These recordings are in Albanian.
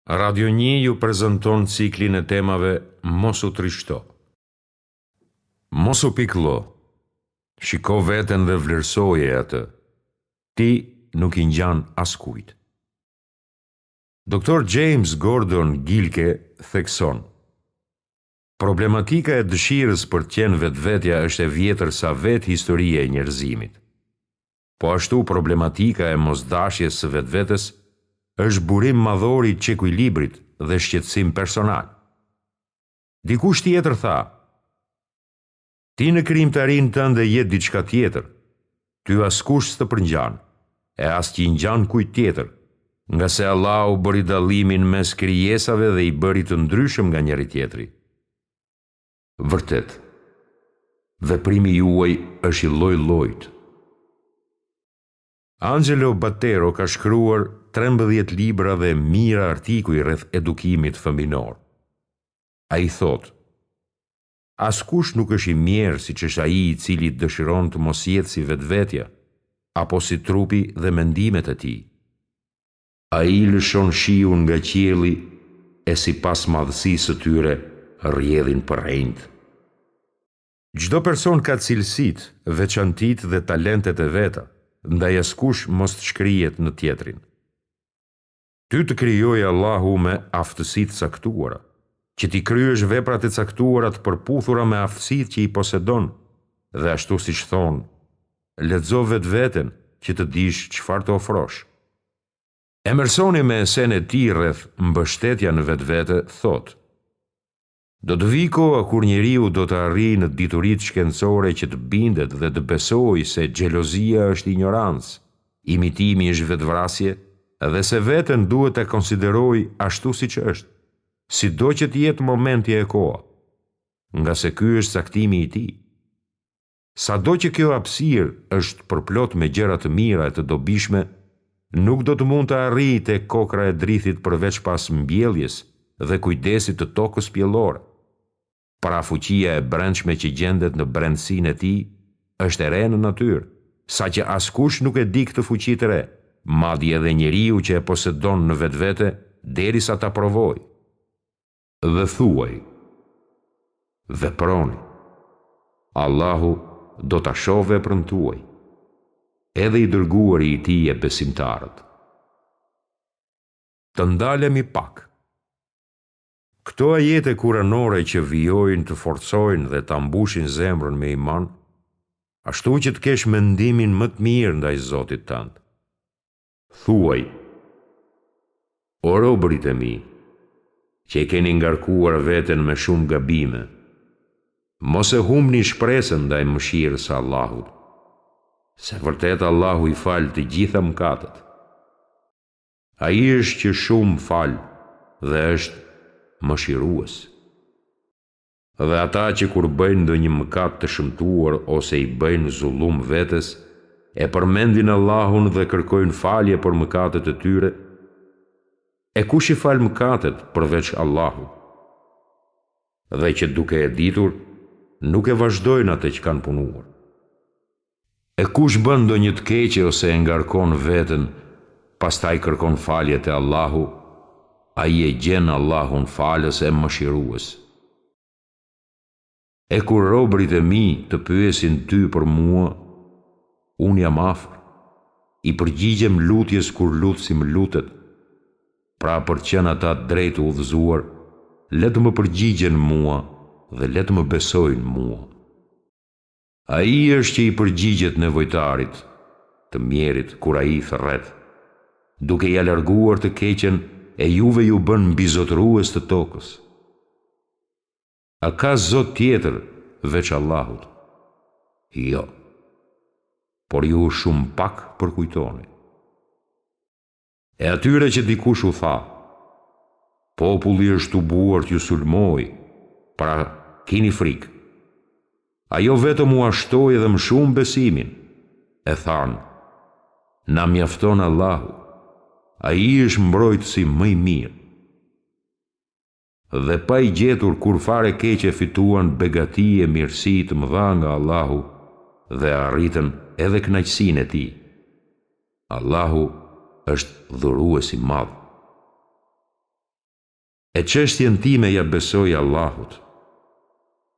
Radio 1 ju prezanton ciklin e temave Mos u trishto. Mos u pikëllo. Shiko veten dhe vlerësoje atë. Ti nuk i ngjan askujt. Dr. James Gordon Gilke thekson: problematika e dëshirës për të qenë vetvetja është e vjetër sa vetë historia e njerëzimit. Po ashtu problematika e mosdashjes së vetvetes është burim madhor i çekuilibrit dhe shqetësim personal. Dikush tjetër tha: ti në krijimtarinë tënde je diçka tjetër. Ty askush s'të përngjan, e as t'i ngjan kujt tjetër, nga se Allahu bëri dallimin mes krijesave dhe i bëri të ndryshëm nga njëri tjetri. Vërtet, veprimi juaj është i lloj-llojit. Angelo Battero ka shkruar 13 libra dhe mijëra artikuj rreth edukimit fëminor. Ai thotë: askush nuk është i mirë siç është ai i cili dëshiron të mos jetë si vetvetja, apo si trupi dhe mendimet e tij. Ai lëshon shiun nga qielli e sipas madhësisë së tyre rrjedhin për rrejt. Çdo person ka cilësitë, veçantitë dhe talentet e veta, ndaj askush mos të shkrihet në tjetrin. Ty të krijoi Allahu me aftësi të caktuara, që ti kryesh veprat e caktuara të përputhura me aftësitë që i posedon, dhe ashtu siç thon, lexo vetveten që të dish çfarë të ofrosh. Emersoni me esenë e tij rreth mbështetja në vetvete thotë: do të vijë koha kur njeriu do të arrijë në dituritë shkencore që të bindet dhe të besojë se xhelozia është ignorancë, imitimi është vetvrasje, dhe se veten duhet ta konsiderojë ashtu siç është, sido që të jetë momenti e koha, nga se ky është caktimi i tij. Sado që kjo hapësirë është përplot me gjëra të mira e të dobishme, nuk do të mund të arrijë tek kokra e drithit përveç pas mbjelljes dhe kujdesit të tokës pjellore. Pra fuqia e brendshme që gjendet në brendësinë e tij është e re në natyrë, saqë askush nuk e di këtë fuqi të re, madje edhe njeriu që e posedon në vetvete derisa ta provojë. Dhe thuaj: veproni. Allahu do ta shohë veprën tuaj, edhe i dërguari i tij e besimtarët. Të ndalemi pak. Këto ajete kuranore që vijojnë të forcojnë dhe ta mbushin zemrën me iman, ashtu që të kesh mendimin më të mirë ndaj Zotit tënd. Thuaj: o robërit e mi, që e keni ngarkuar veten me shumë gabime, mos e humni shpresën ndaj mëshirës së Allahut, se vërtet Allahu i fal të gjitha mëkatet. Ai është që shumë fal dhe është mëshirues. Dhe ata që kur bëjnë ndonjë mëkat të shëmtuar ose i bëjnë zullum vetes, e përmendin Allahun dhe kërkojnë falje për mëkatet e tyre, e kush i fal mëkatet përveç Allahut? Dhe që duke e ditur, nuk e vazhdojnë atë që kanë punuar. E kush bën ndonjë të keqe ose e ngarkon veten, pastaj kërkon falje te Allahu, ai e gjen Allahun falës e mëshirues. E kur robërit e mi të pyesin ty për mua, unë jam afër, i përgjigjem lutjes kur lutësim lutet, pra për qenë ata drejt udhëzuar, le të më përgjigjen mua dhe le të më besojnë mua. Ai është që i përgjigjet nevojtarit, të mjerit kur ai thërret, duke ja larguar të keqen e juve ju bën mbizotërues të tokës. A ka Zot tjetër veç Allahut? Jo, por ju shumë pak përkujtoni. E atyre që dikush u tha: populli është tubuar t'ju sulmoj, pra kini frikë. Ajo vetëm u ashtoi dhe më shumë besimin, e thanë: na mjafton Allahu, ai është mbrojtësi më i mirë. Dhe pa i gjetur kur fare keqe fituan begati e mirësi të mëdha nga Allahu dhe arritën edhe kënaqësinë e tij. Allahu është dhurues i madh. E çështjen time ja besoj Allahut.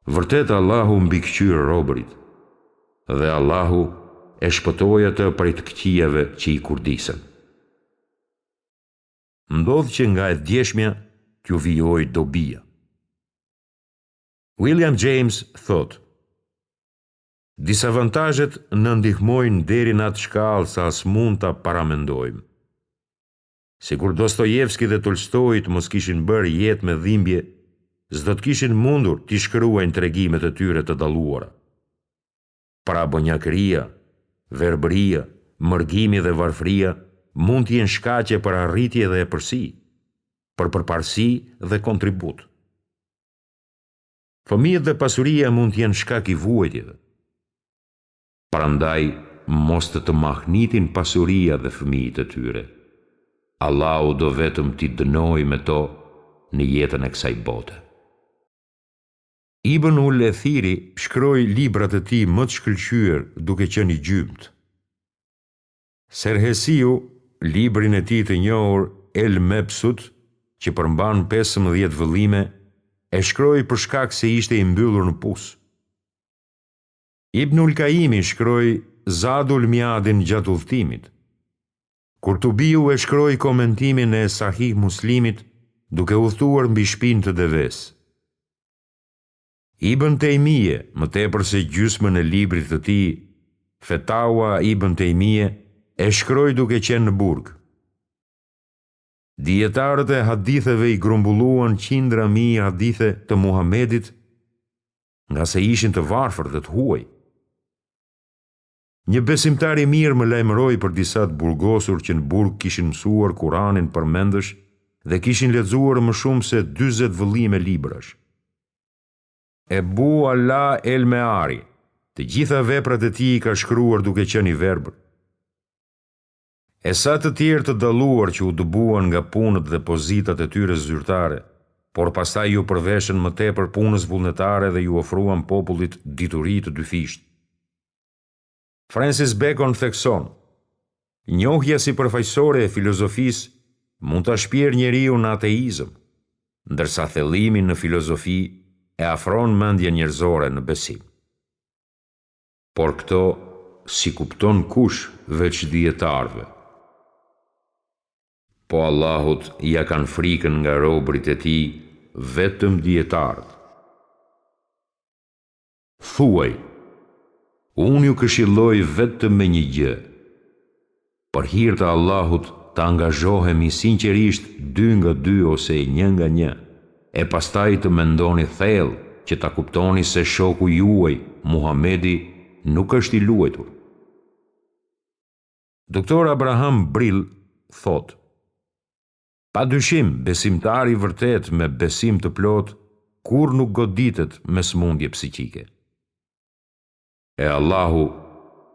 Vërtet Allahu mbikëqyr robërit, dhe Allahu e shpëtoi atë prej të këqijave që i kurdisen. Ndodh që nga e djeshmja t'ju vijoj dobia. William James thot: disavantazhet në ndihmojnë deri në atë shkallë sa as mund ta paramendojmë. Sikur Dostojevski dhe Tolstoi mos kishin bërë jetë me dhimbje, s'do të kishin mundur t'i shkruajnë tregimet e tyre të dalluara. Pra bonjakëria, verbëria, mërgimi dhe varfëria mund t'jenë shkaqe për arritje dhe epërsi, për përparësi dhe kontribut. Fëmijët dhe pasuria mund t'jenë shkak i vuajtjeve. Prandaj mos të mahnitin pasuria dhe fëmijët e tyre. Allahu do vetëm t'i dënoj me to në jetën e kësaj bote. Ibn ul-Athiri shkroi librat e tij më të shkëlqyer duke qenë i gjymt. Serhesiu, librin e tij të njohur El Mebsut, që përmban 15 vëllime, e shkroi për shkak se ishte i mbyllur në pus. Ibnul Kaimi shkroi Zadul Miadin gjatë udhëtimit. Kurtubiu e shkroi komentimin e Sahih Muslimit duke udhëtuar mbi shpinë të deves. Ibn Taymije, më tepër se gjysmën e librit të tij, Fetawa Ibn Taymije, e shkroi duke qenë në burg. Dietarët e haditheve i grumbulluan qindra mijë hadithe të Muhamedit, nga se ishin të varfër dhe të huaj. Një besimtar i mirë më lajmëroi për disa të burgosur që në burg kishin mësuar Kuranin përmendësh dhe kishin lexuar më shumë se 40 vëllime librash. Ebu Ala El Meari, të gjitha veprat e tij i ka shkruar duke qenë i verbër. E sa të tjerë të dalluar që u dëbuan nga punët dhe pozitat e tyre zyrtare, por pastaj ju përveshën më tepër punës vullnetare dhe ju ofruan popullit dituri të dyfisht. Francis Bacon thekson: njohja si përfaqësore e filozofisë mund ta shpjerë njeriu në ateizëm, ndërsa thellimi në filozofi e afron mendjen njerëzore në besim. Por këto si kupton kush veç dietarëve. Po Allahut ja kanë frikën nga robërit e tij vetëm dietarët. Thuaj: unë ju këshilloj vetëm me një gjë. Për hir të Allahut të angazhohemi sinqerisht 2 nga 2 ose 1 nga 1, e pastaj të mendoni thellë që ta kuptoni se shoku juaj, Muhamedi, nuk është i luajtur. Doktor Abraham Brill thot: padyshim, besimtari vërtet me besim të plot kur nuk goditet me smundje psikike. E Allahu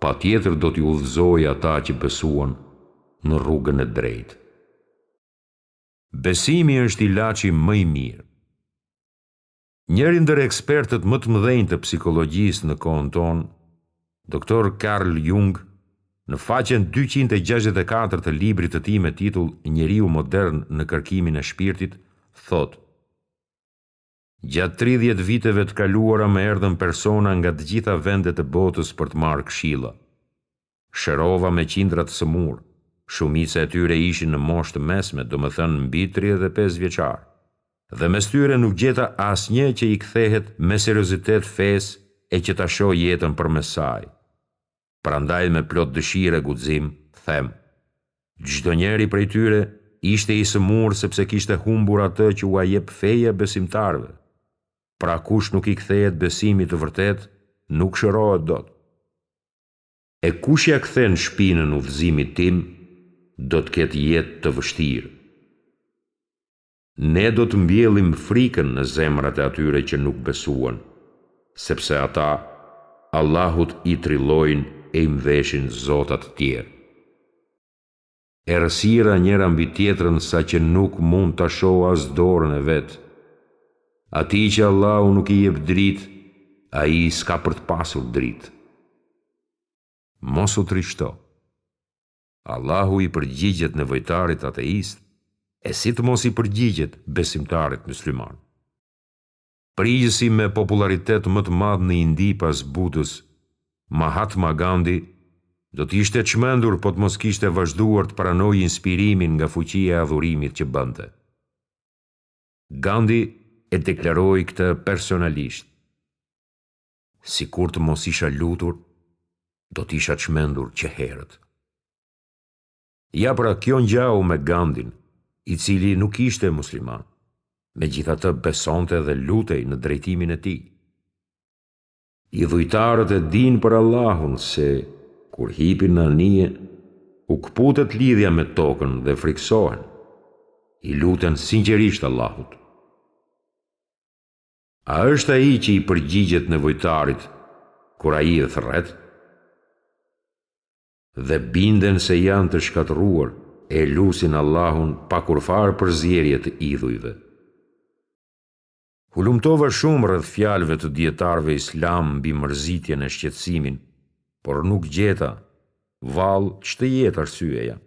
patjetër do t'i udhëzojë ata që besuan në rrugën e drejtë. Besimi është ilaçi më i mirë. Njëri ndër ekspertët më të mëdhenj të psikologjisë në kohën tonë, doktor Carl Jung, në faqen 264 të librit të tij me titull Njeriu modern në kërkimin e shpirtit, thot: gjatë 30 viteve të kaluara më erdhën persona nga të gjitha vendet e botës për të marrë këshilla. Shërova me qindra të sëmurë, shumica e tyre ishin në moshë të mesme, domethënë mbi 35 vjeçar, dhe mes tyre nuk gjeta asnjë që i kthehet me seriozitet fesë e që ta shohë jetën përmes saj. Prandaj me plot dëshirë e guxim, them: çdo njeri prej tyre ishte i sëmurë sepse kishte humbur atë që ua jep feja besimtarëve. Pra kush nuk i kthehet besimit të vërtet, nuk shërohet dot. E kush ja kthen shpinën udhëzimit tim, do të ketë jetë të vështirë. Ne do të mbjellim frikën në zemrat e atyre që nuk besuan, sepse ata Allahut i trillojnë e i mveshin zotat të tjerë. Errësira njëra mbi tjetrën sa që nuk mund ta shohë as dorën e vet. Atij që Allahu nuk i jep dritë, ai s'ka për të pasur dritë. Mos u trishto. Allahu i përgjigjet nevojtarit ateist e si të mos i përgjigjet besimtarit musliman. Përgjegjësi me popularitet më të madh në Indi pas Budës, Mahatma Gandhi, do t'ishte çmendur po të mos kishte vazhduar të pranojë inspirimin nga fuqia e adhurimit që bënte. Gandhi e deklaroi këtë personalisht. Sikur të mos isha lutur, do t'isha çmendur që herët. Ja pra kjo ngjau me Gandhin, i cili nuk ishte musliman, megjithatë besonte dhe lutej në drejtimin e tij. Idhujtarët e dinë për Allahun se kur hipin në anije, u kputet lidhja me tokën dhe friksohen, i luten sinqerisht Allahut. A është ai që i përgjigjet nevojtarit kur ai e thret? Dhe binden se janë të shkatëruar e lusin Allahun pa kurfar përzierje të idhujve. Hulumtova shumë rreth fjalëve të dietarëve islam mbi mërzitjen e shqetësimin, por nuk gjeta, vallë, ç'të jetë arsyeja.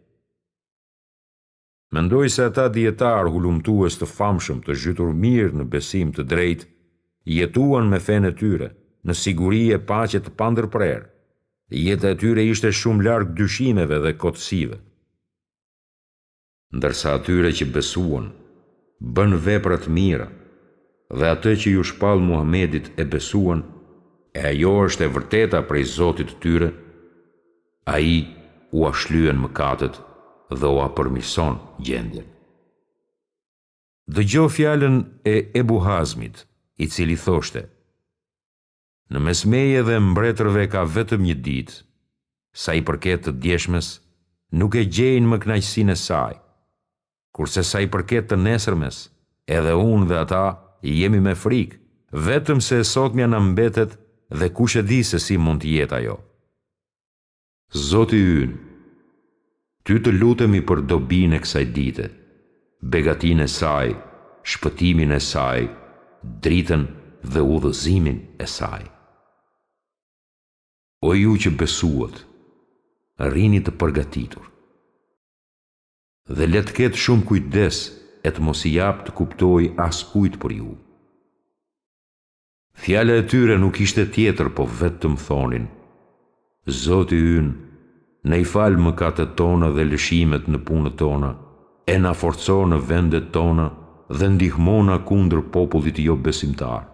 Mendoj se ata dietar hulumtues të famshëm të zhytur mirë në besim të drejtë, jetuan me fenë e tyre, në siguri e paqe të pandërprerë. Jeta e tyre ishte shumë larg dyshimeve dhe kotësive. Ndërsa atyre që besuan, bën vepra të mira, dhe atë që ju shpall Muhamedit e besuan, e ajo është e vërteta prej Zotit të tyre, ai u ashlyen mëkatet dhe u përmirëson gjendjen. Dëgjoj fjalën e Ebu Hazmit, i cili thoshte: në mesmeje dhe mbretërve ka vetëm një ditë, sa i përket të djeshmes, nuk e gjejnë më kënaqësinë e saj, kurse sa i përket të nesërmes, edhe unë dhe ata jemi me frikë, vetëm se sotmja na mbetet dhe kush e di se si mund të jetë ajo. Zoti ynë, ty të lutemi për dobinë e kësaj dite, begatinë e saj, shpëtimin e saj, dritën dhe udhëzimin e saj. O ju që besuat, rini të përgatitur. Dhe le të ketë shumë kujdes e të mos i jap të kuptoj as kujt për ju. Fjala e tyre nuk ishte tjetër, po vetëm thonin: Zoti ynë, ne i fal mëkatet tona dhe lëshimet në punët tona, e na forco në vendet tona dhe ndihmona kundër popullit jo besimtar.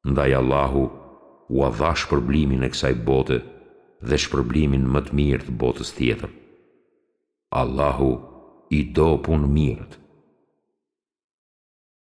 Ndaj Allahu u dha shpërblimin e kësaj bote dhe shpërblimin më të mirë të botës tjetër. Allahu i do punë mirët.